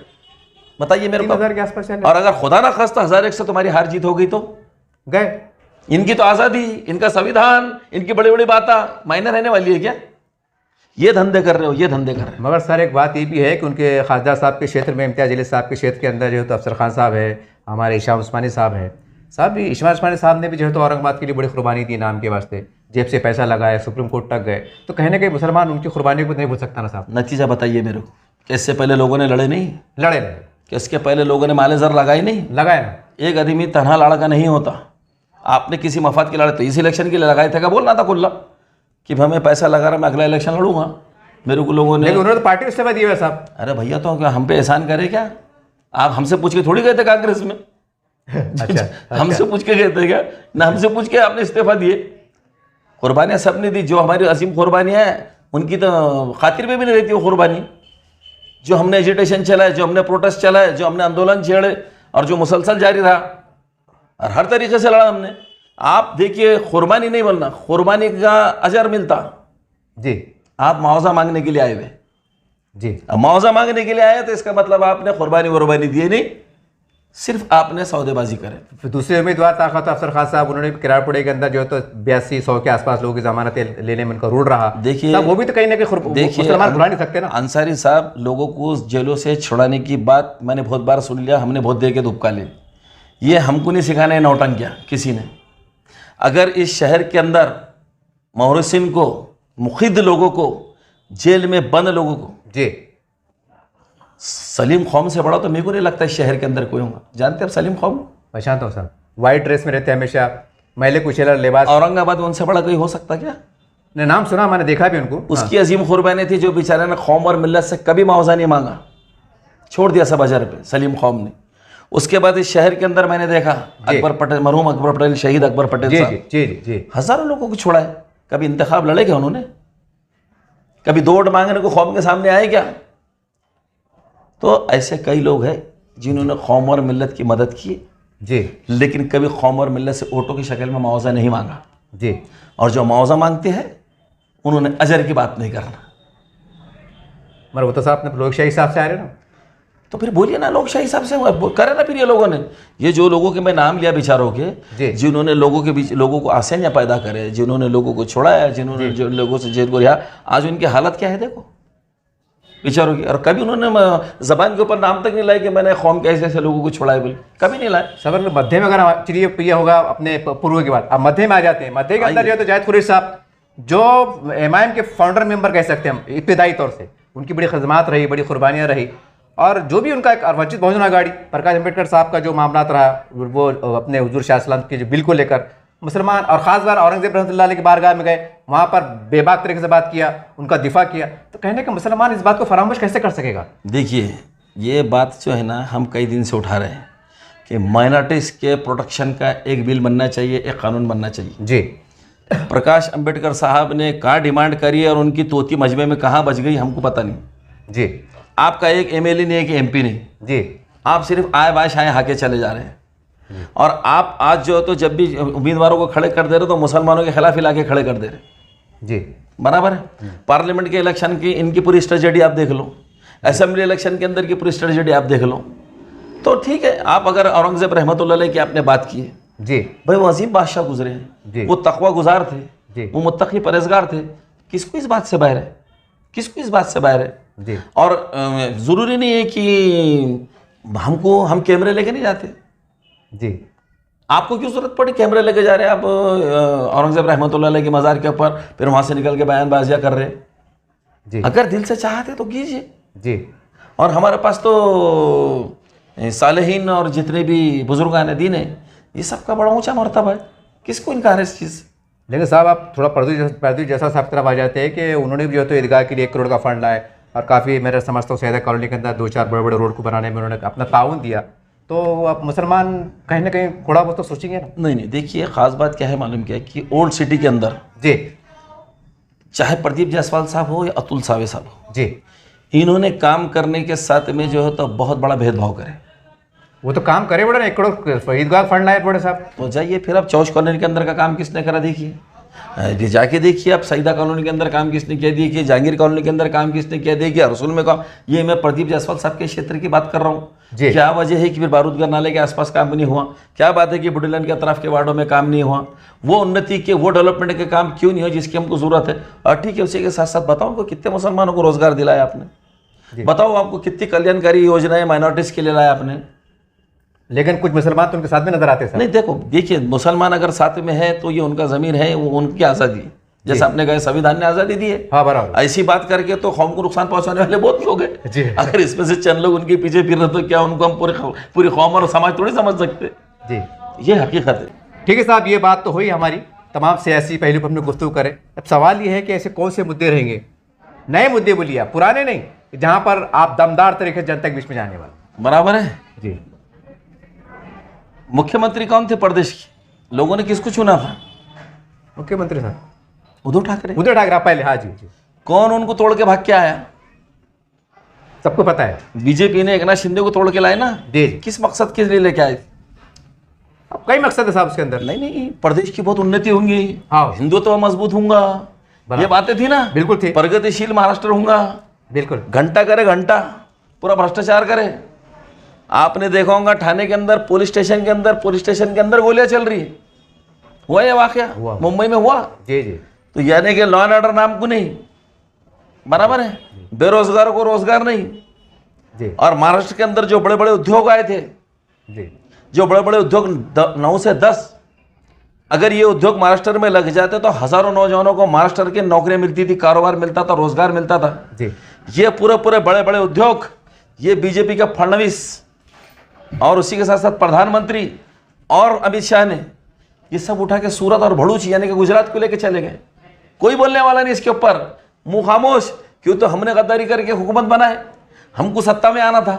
Speaker 2: बताइए मेरे को।
Speaker 1: 3000 के आसपास चले।
Speaker 2: और अगर खुदा ना खास्ता 1001 से तुम्हारी हार जीत हो गई तो
Speaker 1: गए।
Speaker 2: इनकी तो आज़ादी, इनका संविधान, इनकी बड़ी बड़ी बातें मायने रहने वाली है क्या? ये धंधे कर रहे हो, ये धंधे कर रहे हो।
Speaker 1: मगर सर एक बात ये भी है कि उनके खासदार साहब के क्षेत्र में, इम्तियाज़ जलील साहब के क्षेत्र के अंदर जो है तो अफसर खान साहब है, हमारे इशाम उस्मानी साहब है, इशाम उस्मानी साहब ने भी जो है तो औरंगाबाद के लिए बड़ी कुर्बानी दी नाम के वास्ते, जेब से पैसा लगाया, सुप्रीम कोर्ट तक गए। तो कहीं ना कहीं मुसलमान उनकी कुर्बानी को नहीं भूल सकता ना साहब।
Speaker 2: नतीजा बताइए मेरे को कि इससे पहले लोगों ने लड़े नहीं?
Speaker 1: लड़े नहीं
Speaker 2: कि इसके पहले लोगों ने माले जर लगाए नहीं?
Speaker 1: लगाए ना।
Speaker 2: एक आदमी तनहा लड़का नहीं होता। आपने किसी मफाद के लड़े तो इस इलेक्शन के लिए लगाए थे क्या? बोलना था खुल्ला कि हमें पैसा लगा रहा, मैं अगला इलेक्शन लड़ूंगा। मेरे को लोगों ने,
Speaker 1: लेकिन उन्होंने तो पार्टी को इस्तीफा दिया है साहब।
Speaker 2: अरे भैया तो क्या हम पे एहसान करे क्या? आप हमसे पूछ के थोड़ी गए थे कांग्रेस में?
Speaker 1: अच्छा।
Speaker 2: हमसे पूछ के गए थे क्या? ना हमसे पूछ के आपने इस्तीफा दिए। कुर्बानियाँ सबने दी, जो हमारी असीम कुर्बानियाँ हैं उनकी तो खातिर में भी नहीं रहती वो कुर्बानी। जो हमने एजिटेशन चलाए, जो हमने प्रोटेस्ट चलाए, जो हमने आंदोलन छेड़े और जो मुसलसल जारी रहा और हर तरीके से लड़ा हमने। आप देखिए, कुर्बानी नहीं बोलना, कुर्बानी का अजर मिलता
Speaker 1: जी।
Speaker 2: आप मुआवजा मांगने के लिए आए हुए
Speaker 1: जी।
Speaker 2: अब मुआवजा मांगने के लिए आए तो इसका मतलब आपने कुर्बानी दिए नहीं, सिर्फ आपने सौदेबाजी करे।
Speaker 1: फिर दूसरे उम्मीदवार ताकत अफसर खान साहब, उन्होंने किराड़पुड़े के अंदर जो है तो 82-100 के आसपास लोगों की जमानतें लेने में उनका रूल रहा।
Speaker 2: देखिए,
Speaker 1: वो भी तो कहीं ना कहीं मुसलमान भुला नहीं सकते ना।
Speaker 2: अंसारी साहब, लोगों को जेलों से छुड़ाने की बात मैंने बहुत बार सुन लिया, हमने बहुत देर के दुबका ले। ये हमको नहीं सिखाने नौटंकियाँ किसी ने। अगर इस शहर के अंदर मोहसिन को, मुखिद लोगों को, जेल में बंद लोगों को,
Speaker 1: जी,
Speaker 2: सलीम कौम से बड़ा तो मेरे को नहीं लगता इस शहर के अंदर कोई होगा। जानते हैं आप सलीम कौम?
Speaker 1: पहचानता हूँ साहब, वाइट ड्रेस में रहते हमेशा, मैले कुचेलर लिबास।
Speaker 2: औरंगाबाद में उनसे बड़ा कोई हो सकता क्या?
Speaker 1: ने नाम कुर्बानी मैंने देखा भी उनको।
Speaker 2: उसकी अजीम कुर्बानी थी, जो बेचारे ने कौम और मिल्लत से कभी मुआवजा नहीं मांगा, छोड़ दिया सब अजर पे, सलीम कौम ने। उसके बाद इस शहर के अंदर मैंने देखा अकबर पटेल, मरहूम अकबर पटेल, शहीद अकबर पटेल साहब,
Speaker 1: जी,
Speaker 2: हजारों लोगों को छोड़ा है। कभी इंतखाब लड़े क्या उन्होंने? कभी 2 वोट मांगने को कौम के सामने आए क्या? तो ऐसे कई लोग हैं जिन्होंने कौम और मिल्लत की मदद की
Speaker 1: जी,
Speaker 2: लेकिन कभी कौम और मिल्लत से वोटों की शक्ल में मुआवजा नहीं मांगा
Speaker 1: जी। और
Speaker 2: जो मुआवजा मांगते हैं उन्होंने अजर की बात नहीं करना।
Speaker 1: मगर वो तो साहब अपने लोकशाही हिसाब से आ रहे ना,
Speaker 2: तो फिर बोलिए ना, लोकशाही हिसाब से करे ना। फिर ये लोगों ने, ये जो लोगों के मैं नाम लिया बेचारों के, जिन्होंने लोगों के बीच लोगों को आसानियाँ पैदा करे, जिन्होंने लोगों को छोड़ाया, जिन्होंने जो लोगों से जेल को रिहा, आज उनकी हालत क्या है देखो बेचारों की। और कभी उन्होंने जबान के ऊपर नाम तक नहीं लाए कि मैंने कौम के ऐसे ऐसे लोगों को छोड़ाए, बोले कभी नहीं लाए।
Speaker 1: सबर मध्य में अगर चलिए ये होगा अपने पूर्व की बात, अब मध्य में आ जाते हैं। मध्य के अंदर जो है तो जाहिद कुरैशी साहब, जो एमआईएम के फाउंडर मेंबर कह सकते हैं हम इब्तिदाई तौर से, उनकी बड़ी खदमात रही, बड़ी कुर्बानियाँ रही। और जो भी उनका एक वंचित बहुजन आघाड़ी, प्रकाश अम्बेडकर साहब का जो मामला रहा, वो अपने हुजूर शाह सल्लम के जो बिल को लेकर मुसलमान और ख़ास बार औरंगजेब रहमतुल्लाह अलैह की बारगाह में गए, वहाँ पर बेबाक तरीके से बात किया, उनका दिफा किया। तो कहने का मुसलमान इस बात को फरामोश कैसे कर सकेगा?
Speaker 2: देखिए, ये बात जो है ना, हम कई दिन से उठा रहे हैं कि माइनॉरिटीज़ के प्रोटेक्शन का एक बिल बनना चाहिए, एक कानून बनना चाहिए।
Speaker 1: जी।
Speaker 2: प्रकाश अम्बेडकर साहब ने कहाँ डिमांड करी और उनकी तोती मजमे में कहाँ बच गई हमको पता नहीं।
Speaker 1: जी
Speaker 2: आपका एक एमएलए नहीं है कि एमपी नहीं,
Speaker 1: जी
Speaker 2: आप सिर्फ आए बाय शाए हाके चले जा रहे हैं। और आप आज जो तो जब भी उम्मीदवारों को खड़े कर दे रहे तो मुसलमानों के खिलाफ इलाके खड़े कर दे रहे।
Speaker 1: जी
Speaker 2: बराबर है। पार्लियामेंट के इलेक्शन की इनकी पूरी स्ट्रेटेजी आप देख लो, असेंबली इलेक्शन के अंदर की पूरी स्ट्रेटेजी आप देख लो। तो ठीक है, आप अगर औरंगजेब रहमतुल्लाह अलैह की आपने बात की है,
Speaker 1: जी
Speaker 2: भाई वो अजीम बादशाह गुजरे
Speaker 1: जी।
Speaker 2: हैं, वो तकवा गुजार थे,
Speaker 1: जी।
Speaker 2: वो मुत्तकी परहेजगार थे। किसको इस बात से बाहर है, किसको इस बात से बाहर है?
Speaker 1: जी
Speaker 2: और ज़रूरी नहीं है कि हम कैमरे लेके नहीं जाते।
Speaker 1: जी
Speaker 2: आपको क्यों जरूरत पड़ी कैमरे लेके जा रहे हैं आप औरंगजेब रहमतुल्लाह अलैह की मज़ार के ऊपर, फिर वहाँ से निकल के बयानबाजियाँ कर रहे हैं?
Speaker 1: जी
Speaker 2: अगर दिल से चाहते तो कीजिए।
Speaker 1: जी
Speaker 2: और हमारे पास तो सालेहीन और जितने भी बुजुर्गान दीन है, ये सबका बड़ा ऊंचा मर्तबा है, किसको इनकार है इस चीज़?
Speaker 1: लेकिन साहब आप थोड़ा पर्दी जैसा साहब तरफ आ जाते हैं कि उन्होंने भी जो तो ईदगाह के लिए 1 करोड़ का फंड लाए और काफ़ी मेरा समझता हूँ सैदा कॉलोनी के अंदर 2-4 बड़े बड़े रोड को बनाने में उन्होंने अपना ताउन दिया। तो आप मुसलमान कहीं ना कहीं थोड़ा बहुत तो सोचेंगे ना?
Speaker 2: नहीं, देखिए ख़ास बात क्या है मालूम क्या है कि ओल्ड सिटी के अंदर
Speaker 1: जी
Speaker 2: चाहे प्रदीप जायसवाल साहब हो या अतुल सावे साहब हो,
Speaker 1: जी
Speaker 2: इन्होंने काम करने के साथ में जो है तो बहुत बड़ा भेदभाव करे।
Speaker 1: वो तो काम करे बड़े ना, 1 करोड़ ईदगाह फंड लाए बड़े साहब।
Speaker 2: तो जाइए फिर आप चौश कॉलोनी के अंदर का काम किसने करा देखिए, जाके देखिए आप सईदा कॉलोनी के अंदर काम किसने किया देखिए, जहांगीर कॉलोनी के अंदर काम किसने किया देखिए, रसूल में काम। ये मैं प्रदीप जायसवाल साहब के क्षेत्र की बात कर रहा हूँ।
Speaker 1: जी।
Speaker 2: क्या वजह है कि फिर बारूदगर नाले के आसपास काम नहीं हुआ? क्या बात है कि बुढ़ीलैंड के अतराफ के वार्डों में काम नहीं हुआ? वो उन्नति के, वो डेवलपमेंट के काम क्यों नहीं हुआ जिसकी हमको जरूरत है? और ठीक है, उसी के साथ साथ बताओ उनको कितने मुसलमानों को रोजगार दिलाया आपने, बताओ आपको कितनी कल्याणकारी योजनाएं माइनॉरिटीज के लिए लाया आपने।
Speaker 1: लेकिन कुछ मुसलमान तो उनके साथ में नजर आते हैं।
Speaker 2: नहीं देखो, देखिए मुसलमान अगर साथ में है तो ये उनका ज़मीर है, वो उनकी आज़ादी है। जैसे आपने कहा संविधान ने आज़ादी दी है,
Speaker 1: हाँ बराबर।
Speaker 2: ऐसी बात करके तो कौम को नुकसान पहुंचाने वाले बहुत लोग
Speaker 1: जी।
Speaker 2: हैं। अगर इसमें से चंद लोग उनके पीछे फिर रहे तो क्या उनको हम पूरी कौम और समाज थोड़ी समझ सकते?
Speaker 1: जी
Speaker 2: ये हकीकत है।
Speaker 1: ठीक है साहब, ये बात तो हुई हमारी तमाम सियासी पहलू पर हमने गुफ्तगू करे। अब सवाल ये है कि ऐसे कौन से मुद्दे रहेंगे, नए मुद्दे बोलिए आप, पुराने नहीं, जहां पर आप दमदार तरीके से जनता के बीच में जाने वाले।
Speaker 2: बराबर है।
Speaker 1: जी
Speaker 2: मुख्यमंत्री कौन थे प्रदेश के? लोगों ने किसको चुना था?
Speaker 1: मुख्यमंत्री साहब
Speaker 2: उद्धव ठाकरे।
Speaker 1: उद्धव ठाकरे पहले, हाँ जी जी,
Speaker 2: कौन उनको तोड़ के भाग के आया?
Speaker 1: सबको पता है।
Speaker 2: बीजेपी ने एकनाथ शिंदे को तोड़ के लाए ना।
Speaker 1: जी।
Speaker 2: किस मकसद के लिए लेके आए?
Speaker 1: अब कई मकसद है साहब उसके अंदर।
Speaker 2: नहीं, प्रदेश की बहुत उन्नति होंगी,
Speaker 1: हाँ।
Speaker 2: हिंदुत्व मजबूत होगा, ये बातें थी ना।
Speaker 1: बिल्कुल थी।
Speaker 2: प्रगतिशील महाराष्ट्र होगा,
Speaker 1: बिल्कुल।
Speaker 2: घंटा करे घंटा, पूरा भ्रष्टाचार करे। आपने देखा होगा ठाणे के अंदर पुलिस स्टेशन के अंदर गोलियां चल रही है, हुआ ये वाकया मुंबई में हुआ।
Speaker 1: जी जी।
Speaker 2: तो यानी कि लॉ एंड ऑर्डर नाम को नहीं, बराबर है, बेरोजगार को रोजगार नहीं।
Speaker 1: जी।
Speaker 2: और महाराष्ट्र के अंदर जो बड़े बड़े उद्योग आए थे,
Speaker 1: जी
Speaker 2: जो बड़े बड़े उद्योग 9 से 10, अगर ये उद्योग महाराष्ट्र में लग जाते तो हजारों नौजवानों को महाराष्ट्र की नौकरियां मिलती थी, कारोबार मिलता था, रोजगार मिलता था।
Speaker 1: जी।
Speaker 2: ये पूरे बड़े बड़े उद्योग ये बीजेपी का फडणवीस और उसी के साथ साथ प्रधानमंत्री और अमित शाह ने ये सब उठा के सूरत और भड़ूच यानी कि गुजरात को लेके चले गए। कोई बोलने वाला नहीं इसके ऊपर, मुंह खामोश। क्यों? तो हमने गद्दारी करके हुकूमत बनाए, हमको सत्ता में आना था।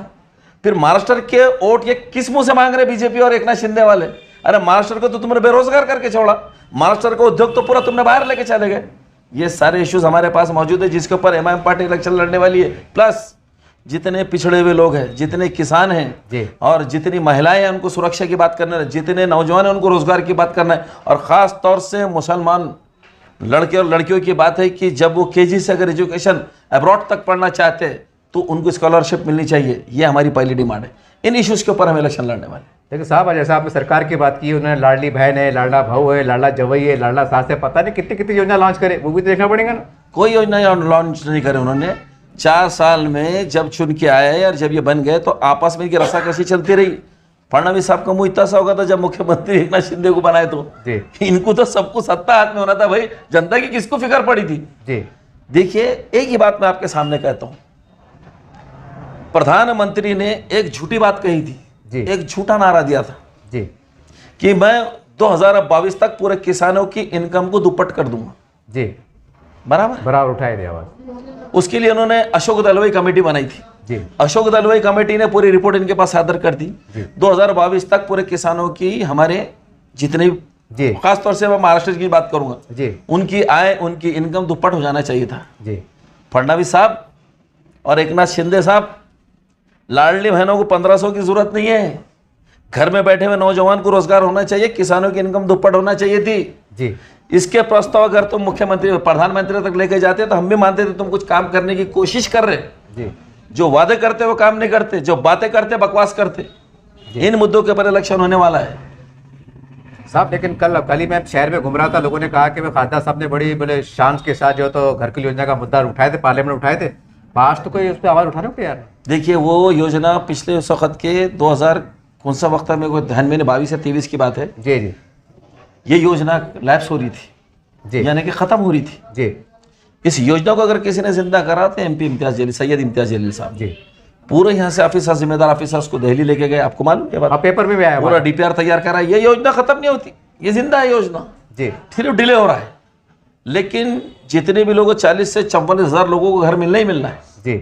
Speaker 2: फिर महाराष्ट्र के वोट ये किस मुंह से मांग रहे बीजेपी और एकनाथ शिंदे वाले? अरे महाराष्ट्र को तो तुमने बेरोजगार करके छोड़ा, महाराष्ट्र को उद्योग तो पूरा तुमने बाहर लेके चले गए। ये सारे इश्यूज हमारे पास मौजूद है जिसके ऊपर एमआईएम पार्टी इलेक्शन लड़ने वाली है। प्लस जितने पिछड़े हुए लोग हैं, जितने किसान हैं और जितनी महिलाएं हैं उनको सुरक्षा की बात करना है, जितने नौजवान हैं उनको रोजगार की बात करना है। और ख़ास तौर से मुसलमान लड़के और लड़कियों की बात है कि जब वो केजी से अगर एजुकेशन अब्रॉड तक पढ़ना चाहते हैं तो उनको स्कॉलरशिप मिलनी चाहिए। ये हमारी पहली डिमांड है। इन इश्यूज़ के ऊपर हम इलेक्शन लड़ने वाले।
Speaker 1: देखिए साहब, जैसा आपने सरकार की बात की, उन्होंने लाडली बहन है, लाडला भाऊ है, लाडला जवई है, लाडला सास है, पता नहीं कितनी कितनी योजना लॉन्च करे, वो भी तो देखना पड़ेगा ना।
Speaker 2: कोई योजना लॉन्च नहीं करे उन्होंने। 4 साल में जब चुन के आए और जब ये बन गए तो आपस में इनकी रस्साकशी चलती रही। फडणवीस साहब का मुंह इतना सा होगा था जब मुख्यमंत्री एकनाथ शिंदे को बनाए तो
Speaker 1: जी।
Speaker 2: इनको तो सबको सत्ता हाथ में होना था भाई, जनता की किसको फिक्र पड़ी थी?
Speaker 1: जी।
Speaker 2: देखिए एक ही बात मैं आपके सामने कहता हूं, प्रधानमंत्री ने एक झूठी बात कही थी
Speaker 1: जी।
Speaker 2: एक झूठा नारा दिया था
Speaker 1: जी
Speaker 2: कि मैं 2022 तक पूरे किसानों की इनकम को दुप्पट कर दूंगा।
Speaker 1: जी
Speaker 2: बराबर
Speaker 1: बराबर उठाए थे आवाज।
Speaker 2: उसके लिए उन्होंने अशोक दलवाई कमेटी बनाई थी
Speaker 1: जी।
Speaker 2: अशोक दलवाई कमेटी ने पूरी रिपोर्ट इनके पास सादर कर दी। 2022 तक पूरे किसानों की हमारे जितने
Speaker 1: जी,
Speaker 2: खासतौर से मैं महाराष्ट्र की बात करूंगा
Speaker 1: जी,
Speaker 2: उनकी आय उनकी इनकम दुप्पट हो जाना चाहिए था।
Speaker 1: जी।
Speaker 2: फडणवीस साहब और एक नाथ शिंदे साहब, लाडली बहनों को 1500 की जरूरत नहीं है, घर में बैठे हुए नौजवान को रोजगार होना चाहिए, किसानों की इनकम दुप्पट होना चाहिए थी
Speaker 1: जी।
Speaker 2: इसके प्रस्ताव अगर तुम मुख्यमंत्री प्रधानमंत्री तक लेके जाते तो हम भी मानते थे तुम कुछ काम करने की कोशिश कर रहे।
Speaker 1: जी।
Speaker 2: जो वादे करते वो काम नहीं करते, जो बातें करते बकवास करते। इन मुद्दों के ऊपर इलेक्शन होने वाला है
Speaker 1: साहब। लेकिन कल ही मैं शहर में घूम रहा था, लोगों ने कहा कि खासदार साहब ने बड़ी बोले शान के साथ जो तो घर की योजना का मुद्दा उठाए थे, पार्लियामेंट में उठाए थे। आज तो कोई उस पर आवाज उठाने को यार।
Speaker 2: देखिए वो योजना पिछले उस वक्त के 2000 कौन सा वक्त है मेरे को ध्यान में, 22 या 23 की बात है
Speaker 1: जी। जी।
Speaker 2: ये योजना लैप्स हो रही थी
Speaker 1: जी।
Speaker 2: यानी कि खत्म हो रही थी
Speaker 1: जी।
Speaker 2: इस योजना को अगर किसी ने जिंदा करा तो एमपी इम्तियाज जलील, सैयद इम्तियाज जलील साहब
Speaker 1: जी।
Speaker 2: पूरे यहाँ से ऑफिसर, जिम्मेदार ऑफिसर्स को दिल्ली लेके गए। आपको मालूम है बात?
Speaker 1: अब पेपर में भी आया
Speaker 2: पूरा डीपीआर तैयार करा। ये योजना खत्म नहीं होती, ये जिंदा है योजना,
Speaker 1: जी।
Speaker 2: सिर्फ डिले हो रहा है। लेकिन जितने भी लोगों 40 से 54 हज़ार लोगों को घर मिलना ही मिलना है
Speaker 1: जी।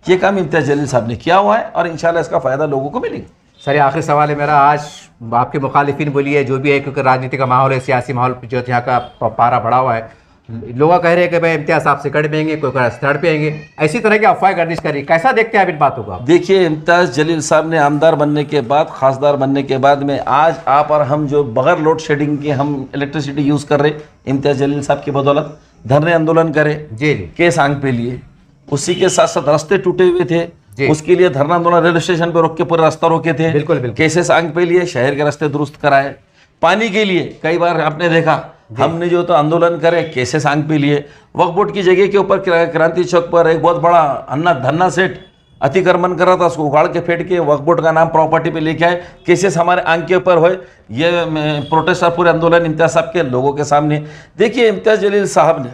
Speaker 2: ये काम इम्तियाज जलील साहब ने किया हुआ है और इंशाल्लाह इसका फायदा लोगों को मिलेगा।
Speaker 1: सर ये आखिरी सवाल है मेरा, आज आपके मुखालिफिन बोलिए जो भी है, क्योंकि राजनीति का माहौल है, सियासी माहौल जो यहाँ का पारा बढ़ा हुआ है, लोग कह रहे हैं कि भाई इम्तियाज साहब से कट पेंगे, कोई सड़ पेंगे, ऐसी तरह की अफवाह गर्दिश करी। कैसा देखते हैं आप इन बातों को?
Speaker 2: देखिए इम्तियाज जलील साहब ने आमदार बनने के बाद, खासदार बनने के बाद में आज आप और हम जो बगैर लोड शेडिंग के हम इलेक्ट्रिसिटी यूज़ कर रहे, इम्तियाज जलील साहब की बदौलत धरने आंदोलन करे,
Speaker 1: जी जी,
Speaker 2: केस आंग पे लिए, उसी के साथ साथ रास्ते टूटे हुए थे, उसके लिए धरना आंदोलन रेलवे स्टेशन पे रोक के पूरे रास्ता रोके थे,
Speaker 1: बिल्कुल बिल्कुल,
Speaker 2: केसेस आंग पे लिए, शहर के रास्ते दुरुस्त कराए। पानी के लिए कई बार आपने देखा हमने जो तो आंदोलन करे, केसेस आंग पे लिए। वक्फ बोर्ड की जगह के ऊपर क्रांति चौक पर एक बहुत बड़ा धन्ना सेठ अतिक्रमण कर रहा था, उसको उखाड़ के फेंट के वक्फ बोर्ड का नाम प्रॉपर्टी पे लेके आए, केसेस हमारे आंग के ऊपर हुए। ये प्रोटेस्ट और पूरे आंदोलन इम्तियाज साहब के लोगों के सामने। देखिए इम्तियाज जलील साहब ने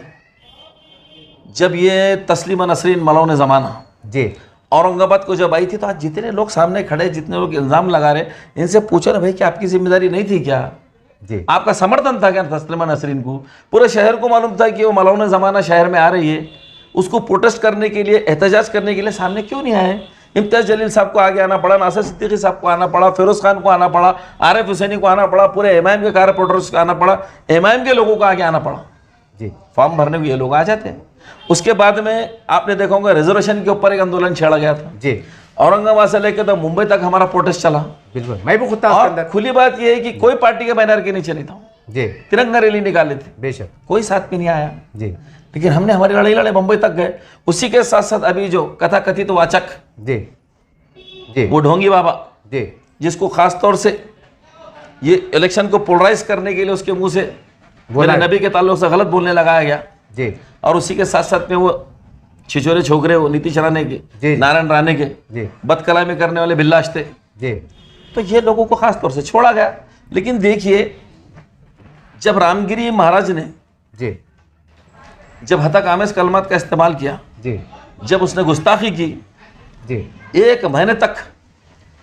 Speaker 2: जब ये तस्लीमा नसरीन मलौन ज़माना
Speaker 1: जी
Speaker 2: औरंगाबाद को जब आई थी, तो आज जितने लोग सामने खड़े, जितने लोग इल्ज़ाम लगा रहे, इनसे पूछो ना भाई कि आपकी जिम्मेदारी नहीं थी क्या?
Speaker 1: जी,
Speaker 2: आपका समर्थन था क्या तस्लीमा नसरीन को? पूरे शहर को मालूम था कि वो मलौन ज़माना शहर में आ रही है, उसको प्रोटेस्ट करने के लिए, एहतजाज करने के लिए सामने क्यों नहीं आए? इम्तियाज जलील साहब को आगे आना पड़ा, नासिर सिद्दीकी साहब को आना पड़ा, फिरोज खान को आना पड़ा, आरिफ हुसैनी को आना पड़ा, पूरे एमआईएम के कारपोरेटर्स को आना पड़ा, एमआईएम के लोगों को आगे आना पड़ा।
Speaker 1: जी,
Speaker 2: फॉर्म भरने को ये लोग आ जाते हैं। उसके बाद में आपने देखा होगा रिजर्वेशन के ऊपर एक आंदोलन छेड़ा गया था
Speaker 1: जी,
Speaker 2: औरंगाबाद से लेकर तो मुंबई तक हमारा प्रोटेस्ट चला।
Speaker 1: बिल्कुल, मैं भी खुद था उसके
Speaker 2: और
Speaker 1: अंदर।
Speaker 2: खुली बात यह है कि कोई पार्टी के बैनर के नीचे नहीं था,
Speaker 1: जी,
Speaker 2: तिरंगा रैली निकाले थे,
Speaker 1: बेशक,
Speaker 2: कोई साथ में नहीं आया।
Speaker 1: जी
Speaker 2: लेकिन हमने हमारी लड़ाई लड़े मुंबई तक गए। उसी के साथ साथ अभी जो कथाकथित वाचक
Speaker 1: जी, जी,
Speaker 2: वो ढोंगी बाबा,
Speaker 1: जी,
Speaker 2: जिसको खास तौर से ये इलेक्शन को पोलराइज करने के लिए उसके मुंह से मेरे नबी के ताल्लुक से गलत बोलने लगाया गया
Speaker 1: जी,
Speaker 2: और उसी के साथ साथ में वो छिछोरे छोकरे, वो नीतीश राणे
Speaker 1: जी।
Speaker 2: के, नारायण राणे के,
Speaker 1: जी,
Speaker 2: बदकलामी करने वाले बिल्लाश थे,
Speaker 1: जी,
Speaker 2: तो ये लोगों को खास तौर से छोड़ा गया। लेकिन देखिए जब रामगिरी महाराज ने
Speaker 1: जी,
Speaker 2: जब हतक आमेज कलमात का इस्तेमाल किया,
Speaker 1: जी,
Speaker 2: जब उसने गुस्ताखी की,
Speaker 1: जी,
Speaker 2: 1 महीने तक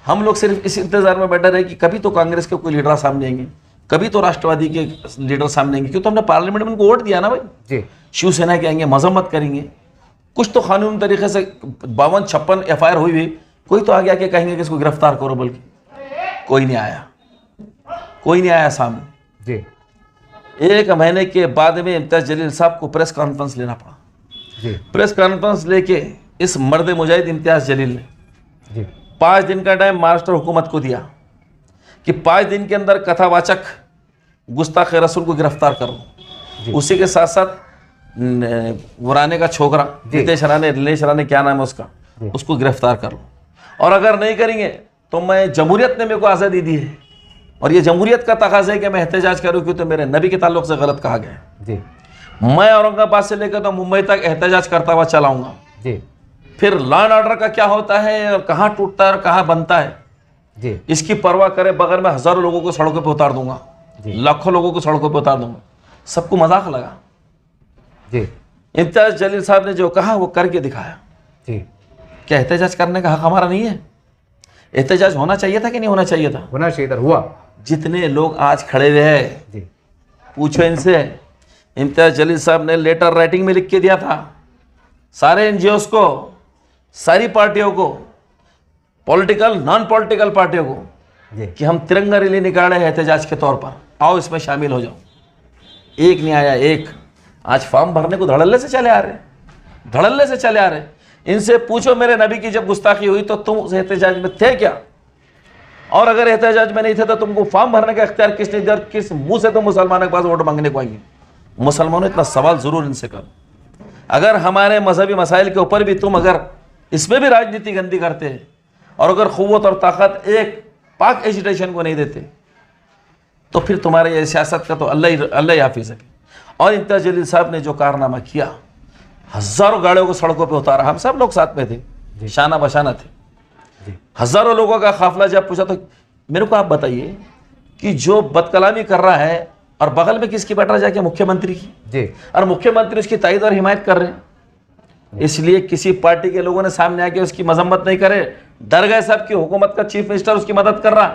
Speaker 2: हम लोग सिर्फ इस इंतजार में बैठे रहे कि कभी तो कांग्रेस के कोई लीडर सामने आएंगे, कभी तो राष्ट्रवादी के लीडर सामने आएंगे, क्योंकि तो हमने पार्लियामेंट में उनको वोट दिया ना भाई।
Speaker 1: जी,
Speaker 2: शिवसेना के आएंगे, मजम्मत करेंगे, कुछ तो कानूनी तरीके से 52-56 FIR हुई हुई, कोई तो आगे आके कहेंगे कि इसको गिरफ्तार करो, बल्कि कोई नहीं आया, कोई नहीं आया सामने।
Speaker 1: जी,
Speaker 2: 1 महीने के बाद में इम्तियाज जलील साहब को प्रेस कॉन्फ्रेंस लेना पड़ा।
Speaker 1: जी,
Speaker 2: प्रेस कॉन्फ्रेंस लेके इस मर्द मुजाहिद इम्तियाज जलील ने
Speaker 1: जी,
Speaker 2: 5 दिन का टाइम महाराष्ट्र हुकूमत को दिया कि 5 दिन के अंदर कथावाचक गुस्ताख रसूल को गिरफ्तार करो। उसी के साथ साथ वो राणे का छोकरा नितेश राणे, क्या नाम है उसका, उसको गिरफ्तार कर लो, और अगर नहीं करेंगे तो मैं, जमहूरियत ने मेरे को आज़ादी दी है और ये जमहूरियत का तकाज़ा है कि मैं एहतजाज करूँ, क्योंकि तो मेरे नबी के ताल्लुक से गलत कहा गया है।
Speaker 1: जी,
Speaker 2: मैं औरंगाबाद से लेकर तो मुंबई तक एहतजाज करता हुआ चलाऊंगा।
Speaker 1: जी,
Speaker 2: फिर लॉ एंड ऑर्डर का क्या होता है और कहाँ टूटता है और कहाँ बनता है,
Speaker 1: जी,
Speaker 2: इसकी परवाह करे बगैर मैं हज़ारों लोगों को सड़कों पे उतार दूंगा, लाखों लोगों को सड़कों पे उतार दूंगा। सबको मजाक लगा।
Speaker 1: जी,
Speaker 2: इम्तियाज जलील साहब ने जो कहा वो करके दिखाया।
Speaker 1: जी,
Speaker 2: क्या एहतजाज करने का हक हमारा नहीं है? एहतजाज होना चाहिए था कि नहीं होना चाहिए था?
Speaker 1: होना चाहिए था, हुआ।
Speaker 2: जितने लोग आज खड़े हुए हैं,
Speaker 1: जी,
Speaker 2: पूछो इनसे। इम्तियाज जलील साहब ने लेटर राइटिंग में लिख के दिया था सारे NGOs को, सारी पार्टियों को, पॉलिटिकल नॉन पॉलिटिकल पार्टियों को,
Speaker 1: जी,
Speaker 2: कि हम तिरंगा रैली निकाल रहे हैं एहतजाज के तौर पर, आओ इसमें शामिल हो जाओ। एक नहीं आया, एक। आज फॉर्म भरने को धड़ल्ले से चले आ रहे, धड़ल्ले से चले आ रहे। इनसे पूछो मेरे नबी की जब गुस्ताखी हुई तो तुम उस एहतजाज में थे क्या, और अगर एहतजाज में नहीं थे तो तुमको फॉर्म भरने का इख्तियार किसने दिया, किस मुंह से तुम मुसलमानों के पास वोट मांगने को आएंगे। मुसलमानों इतना सवाल जरूर इनसे करो, अगर हमारे मजहबी मसाइल के ऊपर भी तुम अगर इसमें भी राजनीति गंदी करते हैं और अगर क़ुव्वत और ताकत एक पाक एजिटेशन को नहीं देते तो फिर तुम्हारे ये सियासत का तो अल्लाह ही हाफिज़ है। और इम्तियाज़ जलील साहब ने जो कारनामा किया, हज़ारों गाड़ियों को सड़कों पे उतारा, हम सब लोग साथ में थे, शाना बशाना थे, हज़ारों लोगों का काफिला। जब पूछा तो मेरे को आप बताइए कि जो बदकलामी कर रहा है और बगल में किसकी बैठ रहा जाके, मुख्यमंत्री की जी, और मुख्यमंत्री उसकी तायद और हिमायत कर रहे हैं। इसलिए किसी पार्टी के लोगों ने सामने आके उसकी मजम्मत नहीं करे, डर गए सब कि हुकूमत का चीफ मिनिस्टर उसकी मदद कर रहा,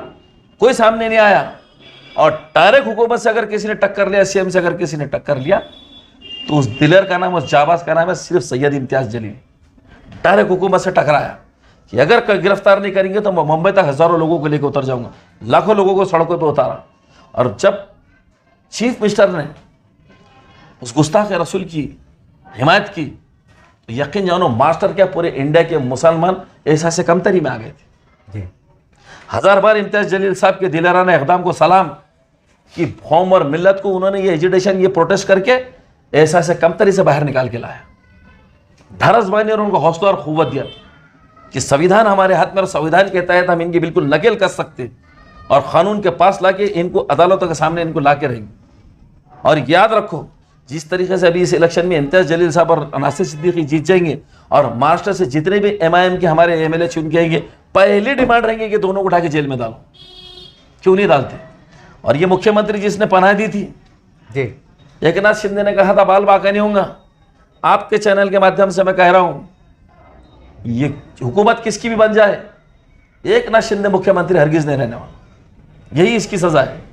Speaker 2: कोई सामने नहीं आया। और डायरेक्ट हुकूमत से अगर किसी ने टक्कर लिया, सीएम से अगर किसी ने टक्कर लिया तो उस दिलर का नाम, उस जाबाज का नाम है सिर्फ सैयद इम्तियाज़ जलील। डायरेक्ट हुकूमत से टकराया कि अगर गिरफ्तार नहीं करेंगे तो मैं मुंबई तक हज़ारों लोगों को लेकर उतर जाऊंगा, लाखों लोगों को सड़कों पर उतारा। और जब चीफ मिनिस्टर ने उस गुस्ताख रसूल की हिमायत की तो यकीन जानो मास्टर क्या पूरे इंडिया के मुसलमान एहसास कमतरी में आ गए थे। हज़ार बार इम्तियाज़ जलील साहब के दिलराना इक़दाम को सलाम कि कौम और मिल्लत को उन्होंने ये एजिटेशन, ये प्रोटेस्ट करके एहसास कमतरी से बाहर निकाल के लाया। ढारस भाई ने उनको हौसला और क़ुव्वत दिया कि संविधान हमारे हाथ में और संविधान के तहत हम इनकी बिल्कुल नकेल कर सकते और कानून के पास लाके इनको अदालतों के सामने इनको ला के रहेंगे। और याद रखो, जिस तरीके से अभी इस इलेक्शन में इम्तियाज़ जलील साहब और नासिर सिद्दीकी जीत जाएंगे और महाराष्ट्र से जितने भी MIM के हमारे MLA चुन के आएंगे, पहली डिमांड रहेंगे कि दोनों को उठा के जेल में डालो। क्यों नहीं डालते? और ये मुख्यमंत्री जिसने पनाह दी थी जी, एकनाथ शिंदे ने कहा था बाल बाका नहीं होगा। आपके चैनल के माध्यम से मैं कह रहा हूं, ये हुकूमत किसकी भी बन जाए, एकनाथ शिंदे मुख्यमंत्री हरगिज नहीं रहने वाला। यही इसकी सजा है।